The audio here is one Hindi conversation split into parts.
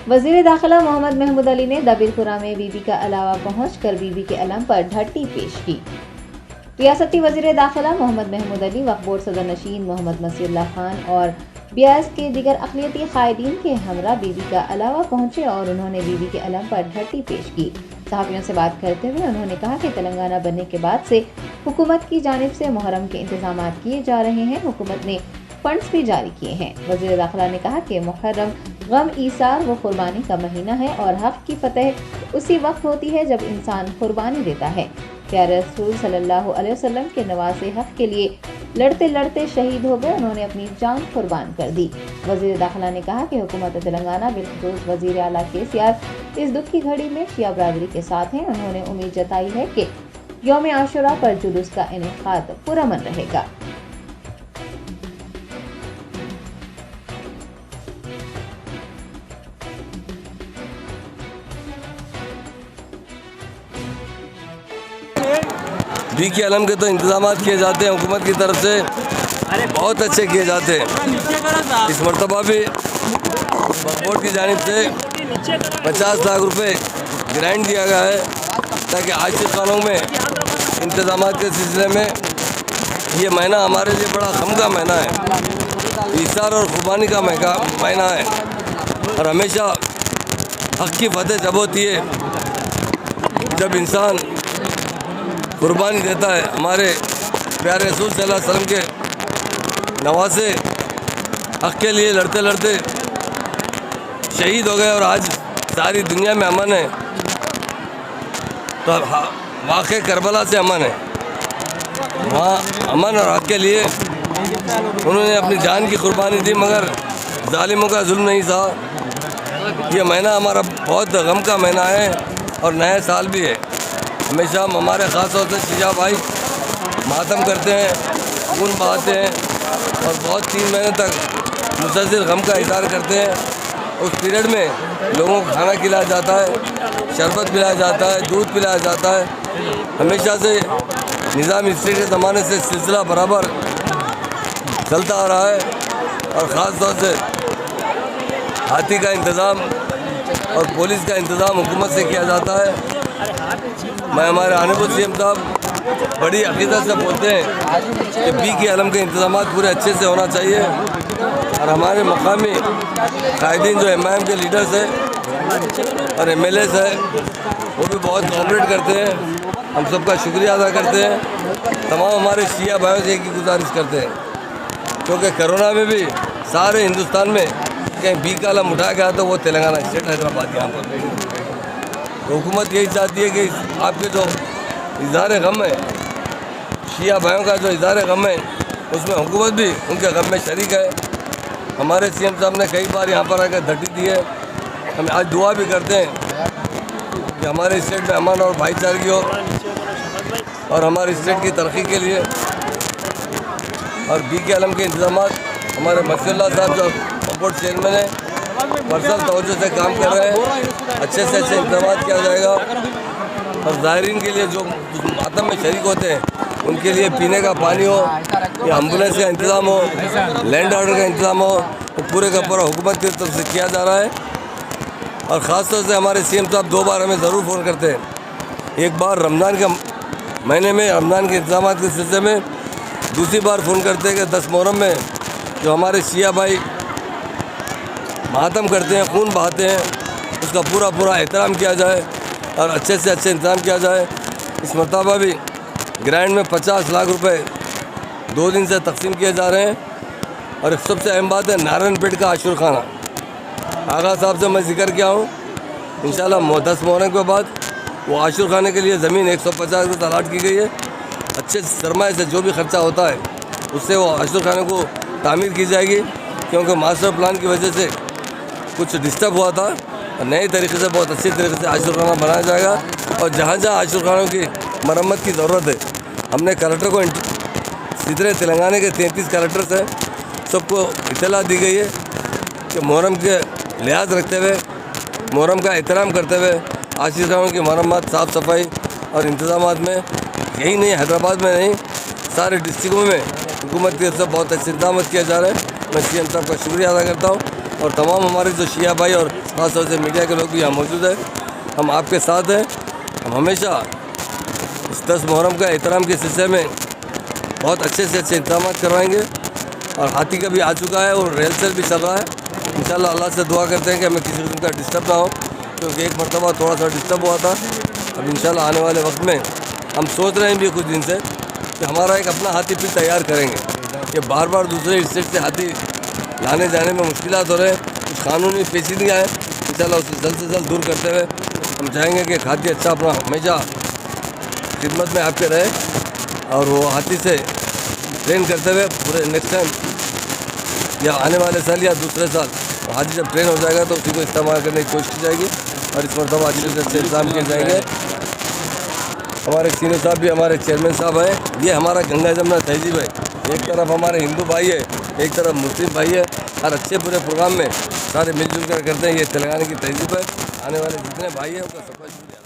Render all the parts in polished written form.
वज़ीर दाखिला मोहम्मद महमूद अली ने दबीरपुरा में बीबी का अलावा पहुंचकर बीबी के अलम पर ढट्टी पेश की। रियासती वज़ीर दाखिला मोहम्मद महमूद अली, वक्फ बोर्ड सदर नशीन मोहम्मद मसीउल्लाह खान और ब्यास के दिगर अक़लियती कायदीन के हमरा बीबी का अलावा पहुंचे और उन्होंने बीबी के अलम पर ढट्टी पेश की। सहाफ़ियों से बात करते हुए उन्होंने कहा कि तेलंगाना बनने के बाद से हुकूमत की जानिब से मुहर्रम के इंतजाम किए जा रहे हैं। हुकूमत ने फंड्स भी जारी किए हैं। वज़ीर दाखिला ने कहा कि मुहर्रम गम, ईसार व कुर्बानी का महीना है और हक़ की फतह उसी वक्त होती है जब इंसान कुर्बानी देता है। प्यारे रसूल सल्लल्लाहु अलैहि वसल्लम के नवासे हक़ के लिए लड़ते लड़ते शहीद हो गए, उन्होंने अपनी जान कुर्बान कर दी। वज़ीर दाखिला ने कहा कि हुकूमत तेलंगाना बिलखुसूस वज़ीर आला KCR इस दुख की घड़ी में शिया बरादरी के साथ हैं। उन्होंने उम्मीद जताई है कि यौम आशुरा पर जुलूस का इनेकाद पुरअमन रहेगा। बी के अलम के तो इंतजाम किए जाते हैं हुकूमत की तरफ से, बहुत अच्छे किए जाते हैं। इस मरतबा भी बोर्ड की जानिब से 50 लाख रुपए ग्रांट दिया गया है ताकि आशिक खानों में इंतजाम के सिलसिले में ये महीना हमारे लिए बड़ा गम का महीना है, ईसार और कुर्बानी का महीना है और हमेशा हक़ की फतह जब होती है जब इंसान कुर्बानी देता है। हमारे प्यारे रसूल सल्लल्लाहु अलैहि वसल्लम के नवासे हक़ के लिए लड़ते लड़ते शहीद हो गए और आज सारी दुनिया में अमन है। तो वाक़ई करबला से अमन है, वहाँ अमन और हक़ के लिए उन्होंने अपनी जान की कुर्बानी दी, मगर जालिमों का जुल्म नहीं सहा। ये महीना हमारा बहुत गम का महीना है और नया साल भी है। हमेशा हम हमारे ख़ास तौर से शिया भाई मातम करते हैं, खून बहाते हैं और बहुत 3 महीने तक मुसलसल गम का इज़हार करते हैं। उस पीरियड में लोगों को खाना खिलाया जाता है, शरबत पिलाया जाता है, दूध पिलाया जाता है। हमेशा से निज़ाम हिस्ट्री के ज़माने से सिलसिला बराबर चलता आ रहा है और ख़ास तौर से हाथी का इंतज़ाम और पुलिस का इंतज़ाम हुकूमत से किया जाता है। मैं हमारे आनेबुल CM साहब बड़ी अक़ीदत से बोलते हैं कि बी के अलम के इंतजाम पूरे अच्छे से होना चाहिए और हमारे मकामी कायदीन जो MIM के लीडर्स हैं और MLAs हैं वो भी बहुत कोऑपरेट करते हैं। हम सबका शुक्रिया अदा करते हैं। तमाम हमारे शिया भाइयों से एक ही गुजारिश करते हैं, क्योंकि कोरोना में भी सारे हिंदुस्तान में कहीं बी का अलम उठाया गया तो वो तेलंगाना स्टेट हैदराबाद यहाँ पर हुकूमत यही चाहती है कि आपके जो इज़हार गम है, शिया भाइयों का जो इज़हार गम है, उसमें हुकूमत भी उनके गम में शरीक है। हमारे CM साहब ने कई बार यहाँ पर आकर धट्टी दी है। हम आज दुआ भी करते हैं कि हमारे स्टेट में अमन और भाईचारगी हो और हमारे स्टेट की तरक्की के लिए। और बी के अलम के इंतजाम हमारे मसीउल्लाह साहब जो बोर्ड चेयरमैन है पर्सनल तवज्जो से काम कर रहे हैं। अच्छे से अच्छे इंतजाम किया जाएगा और ज़ायरीन के लिए जो मातम में शरीक होते हैं उनके लिए पीने का पानी हो या एम्बुलेंस का इंतज़ाम हो, लैंड ऑर्डर का इंतज़ाम हो, तो पूरे का पूरा हुकूमत की तरफ से किया जा रहा है। और ख़ास तौर से हमारे CM साहब 2 बार हमें ज़रूर फ़ोन करते हैं। एक बार रमज़ान के महीने में रमज़ान के इंतजाम के सिलसिले में, दूसरी बार फ़ोन करते हैं कि 10 मुहर्रम में जो हमारे शिया भाई मातम करते हैं, खून बहाते हैं, उसका पूरा पूरा एहतराम किया जाए और अच्छे से अच्छे इंतज़ाम किया जाए। इस मरतबा भी ग्रांट में 50 लाख रुपए 2 दिन से तकसीम किए जा रहे हैं। और सबसे अहम बात है नारायणपेट का आशुर खाना, आगा साहब से मैं जिक्र किया हूँ, इंशाल्लाह 10 मुहर्रम के बाद वो आशुर खाने के लिए ज़मीन 150 रुपये अलाट की गई है। अच्छे सरमाए से जो भी ख़र्चा होता है उससे वो आशुर खाने को तामीर की जाएगी, क्योंकि मास्टर प्लान की वजह से कुछ डिस्टर्ब हुआ था। नए तरीके से बहुत अच्छी तरीके से आशुर खाना बनाया जाएगा और जहाँ जहाँ आशुर खानों की मरम्मत की ज़रूरत है, हमने कलेक्टर को जितने तेलंगाना के 33 कलेक्टर्स हैं सबको इत्तला दी गई है कि मुहर्रम के लिहाज रखते हुए, मुहर्रम का एहतराम करते हुए आशुर खानों की मरम्मत, साफ़ सफाई और इंतजाम में यही नहीं हैदराबाद में नहीं सारे डिस्ट्रिक्टों में हुकूमत की तरफ से बहुत अच्छे इंतजाम किए जा रहे हैं। मैं CM साहब का शुक्रिया अदा करता हूँ। और तमाम हमारे जो शिया भाई और खासतौर से मीडिया के लोग भी यहाँ मौजूद हैं। हम आपके साथ हैं। हम हमेशा इस 10 मुहर्रम का एहतराम के सिलसिले में बहुत अच्छे से अच्छे इंतजाम करवाएंगे। और हाथी का भी आ चुका है और रिहर्सल भी चल रहा है। इंशाल्लाह अल्लाह से दुआ करते हैं कि हमें किसी किस्म का डिस्टर्ब ना हो, क्योंकि एक मरतबा थोड़ा सा डिस्टर्ब हुआ था। अब इंशाल्लाह आने वाले वक्त में हम सोच रहे हैं भी कुछ दिन से कि हमारा एक अपना हाथी फिर तैयार करेंगे, कि बार बार दूसरे स्टेट से हाथी लाने जाने में मुश्किलात हो रहे हैं, कुछ कानूनी पेचीदगियाँ हैं। इंशाल्लाह उसे जल्द से जल्द दूर करते हुए हम चाहेंगे कि हाथी अच्छा अपना हमेशा खिदमत में आपके रहे और वो हाथी से ट्रेन करते हुए पूरे नेक्स्ट टाइम या आने वाले साल या दूसरे साल हाथी जब ट्रेन हो जाएगा तो उसी को इस्तेमाल करने की कोशिश की जाएगी और इस मरतबा अच्छे से अच्छे इंतजाम किए जाएंगे। हमारे सीनियर साहब भी हमारे चेयरमैन साहब हैं। ये हमारा गंगा जमुना तहजीब है। एक तरफ हमारे हिंदू भाई है, एक तरफ मुस्लिम भाई है। हर अच्छे पूरे प्रोग्राम में सारे मिलजुल कर करते हैं। ये तेलंगाना की तहजीब है। आने वाले जितने भाई हैं उनका सबका शुक्रिया।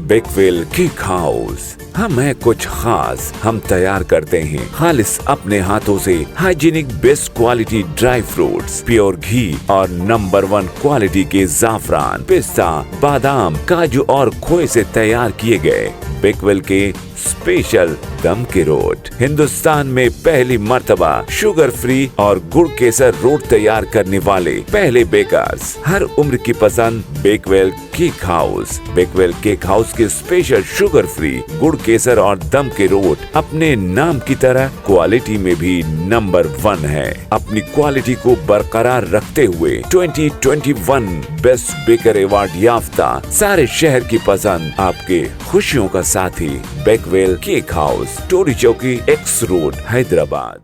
बेकवेल केक हाउस, हम है कुछ खास। हम तैयार करते हैं खालिस अपने हाथों से hygienic best quality dry fruits, pure घी और नंबर 1 क्वालिटी के जाफरान, पिस्ता, बादाम, काजू और खोए से तैयार किए गए बेकवेल के स्पेशल दम के रोट। हिंदुस्तान में पहली मर्तबा शुगर फ्री और गुड़ केसर रोट तैयार करने वाले पहले बेकर्स। हर उम्र की पसंद Bakewell cake house. Bakewell cake house के स्पेशल शुगर फ्री, गुड़ केसर और दम के रोट अपने नाम की तरह क्वालिटी में भी नंबर 1 है। अपनी क्वालिटी को बरकरार रखते हुए 2021 बेस्ट बेकर अवार्ड याफ्ता सारे शहर की पसंद, आपके खुशियों का साथी बेकवेल केक हाउस, टोरी चौकी, एक्स रोड, हैदराबाद।